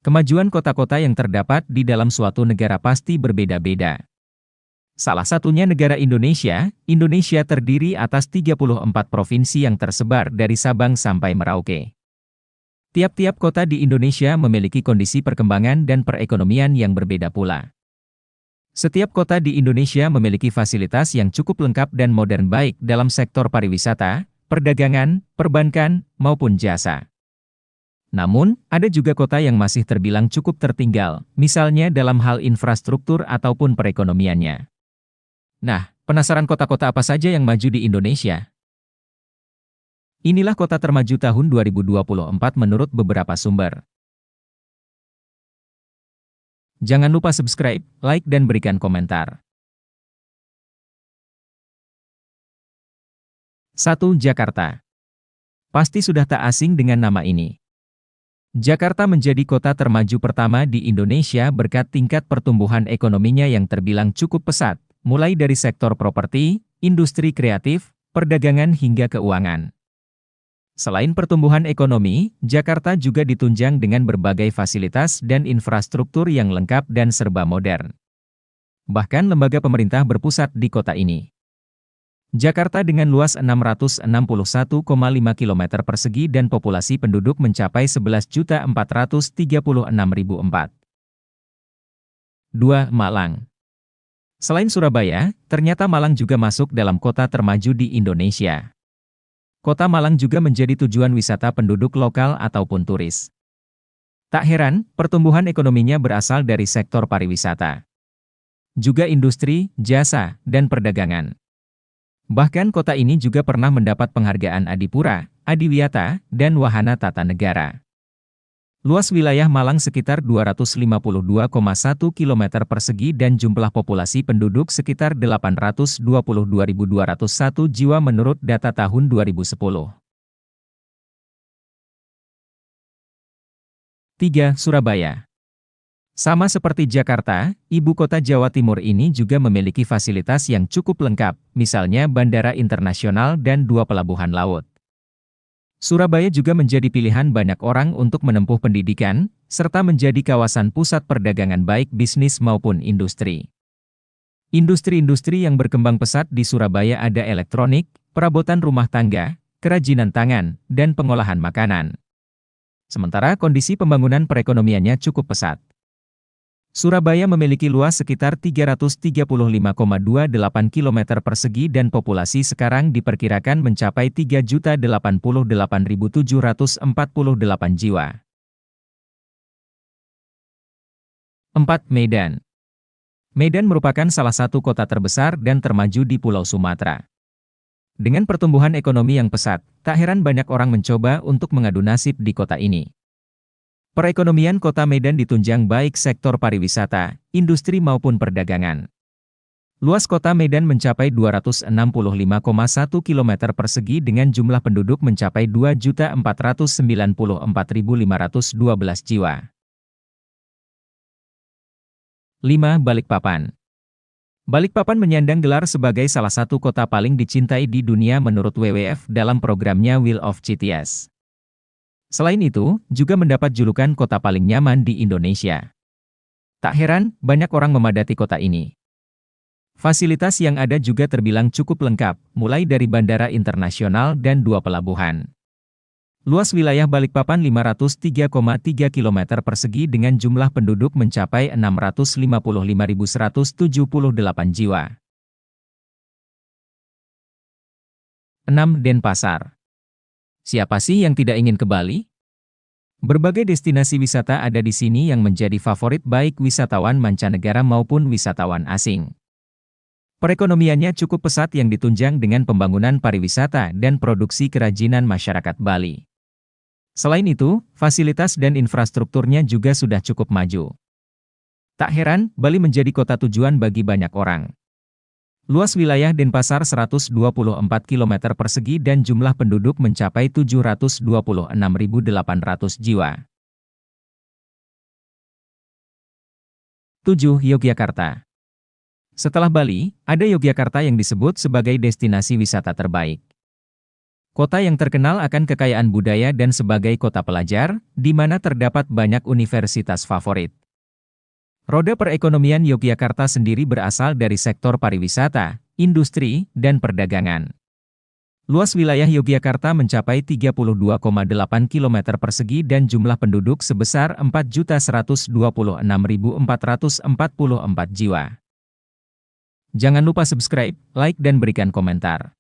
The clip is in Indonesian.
Kemajuan kota-kota yang terdapat di dalam suatu negara pasti berbeda-beda. Salah satunya negara Indonesia. Indonesia terdiri atas 34 provinsi yang tersebar dari Sabang sampai Merauke. Tiap-tiap kota di Indonesia memiliki kondisi perkembangan dan perekonomian yang berbeda pula. Setiap kota di Indonesia memiliki fasilitas yang cukup lengkap dan modern baik dalam sektor pariwisata, perdagangan, perbankan, maupun jasa. Namun, ada juga kota yang masih terbilang cukup tertinggal, misalnya dalam hal infrastruktur ataupun perekonomiannya. Nah, penasaran kota-kota apa saja yang maju di Indonesia? Inilah kota termaju tahun 2024 menurut beberapa sumber. Jangan lupa subscribe, like, dan berikan komentar. 1. Jakarta. Pasti sudah tak asing dengan nama ini. Jakarta menjadi kota termaju pertama di Indonesia berkat tingkat pertumbuhan ekonominya yang terbilang cukup pesat, mulai dari sektor properti, industri kreatif, perdagangan hingga keuangan. Selain pertumbuhan ekonomi, Jakarta juga ditunjang dengan berbagai fasilitas dan infrastruktur yang lengkap dan serba modern. Bahkan lembaga pemerintah berpusat di kota ini. Jakarta dengan luas 661,5 km persegi dan populasi penduduk mencapai 11.436.004. 2. Malang. Selain Surabaya, ternyata Malang juga masuk dalam kota termaju di Indonesia. Kota Malang juga menjadi tujuan wisata penduduk lokal ataupun turis. Tak heran, pertumbuhan ekonominya berasal dari sektor pariwisata. Juga industri, jasa, dan perdagangan. Bahkan kota ini juga pernah mendapat penghargaan Adipura, Adiwiyata, dan Wahana Tata Negara. Luas wilayah Malang sekitar 252,1 km persegi dan jumlah populasi penduduk sekitar 822.201 jiwa menurut data tahun 2010. 3. Surabaya. Sama seperti Jakarta, ibu kota Jawa Timur ini juga memiliki fasilitas yang cukup lengkap, misalnya bandara internasional dan 2 pelabuhan laut. Surabaya juga menjadi pilihan banyak orang untuk menempuh pendidikan, serta menjadi kawasan pusat perdagangan baik bisnis maupun industri. Industri-industri yang berkembang pesat di Surabaya ada elektronik, perabotan rumah tangga, kerajinan tangan, dan pengolahan makanan. Sementara kondisi pembangunan perekonomiannya cukup pesat. Surabaya memiliki luas sekitar 335,28 km persegi dan populasi sekarang diperkirakan mencapai 3.088.748 jiwa. 4. Medan. Medan merupakan salah satu kota terbesar dan termaju di Pulau Sumatera. Dengan pertumbuhan ekonomi yang pesat, tak heran banyak orang mencoba untuk mengadu nasib di kota ini. Perekonomian kota Medan ditunjang baik sektor pariwisata, industri maupun perdagangan. Luas kota Medan mencapai 265,1 km persegi dengan jumlah penduduk mencapai 2.494.512 jiwa. 5. Balikpapan. Balikpapan menyandang gelar sebagai salah satu kota paling dicintai di dunia menurut WWF dalam programnya Wheel of Cities. Selain itu, juga mendapat julukan kota paling nyaman di Indonesia. Tak heran, banyak orang memadati kota ini. Fasilitas yang ada juga terbilang cukup lengkap, mulai dari bandara internasional dan 2 pelabuhan. Luas wilayah Balikpapan 503,3 km persegi dengan jumlah penduduk mencapai 655.178 jiwa. 6. Denpasar. Siapa sih yang tidak ingin ke Bali? Berbagai destinasi wisata ada di sini yang menjadi favorit baik wisatawan mancanegara maupun wisatawan asing. Perekonomiannya cukup pesat yang ditunjang dengan pembangunan pariwisata dan produksi kerajinan masyarakat Bali. Selain itu, fasilitas dan infrastrukturnya juga sudah cukup maju. Tak heran, Bali menjadi kota tujuan bagi banyak orang. Luas wilayah Denpasar 124 km persegi dan jumlah penduduk mencapai 726.800 jiwa. 7. Yogyakarta. Setelah Bali, ada Yogyakarta yang disebut sebagai destinasi wisata terbaik. Kota yang terkenal akan kekayaan budaya dan sebagai kota pelajar, di mana terdapat banyak universitas favorit. Roda perekonomian Yogyakarta sendiri berasal dari sektor pariwisata, industri, dan perdagangan. Luas wilayah Yogyakarta mencapai 32,8 km persegi dan jumlah penduduk sebesar 4.126.444 jiwa. Jangan lupa subscribe, like dan berikan komentar.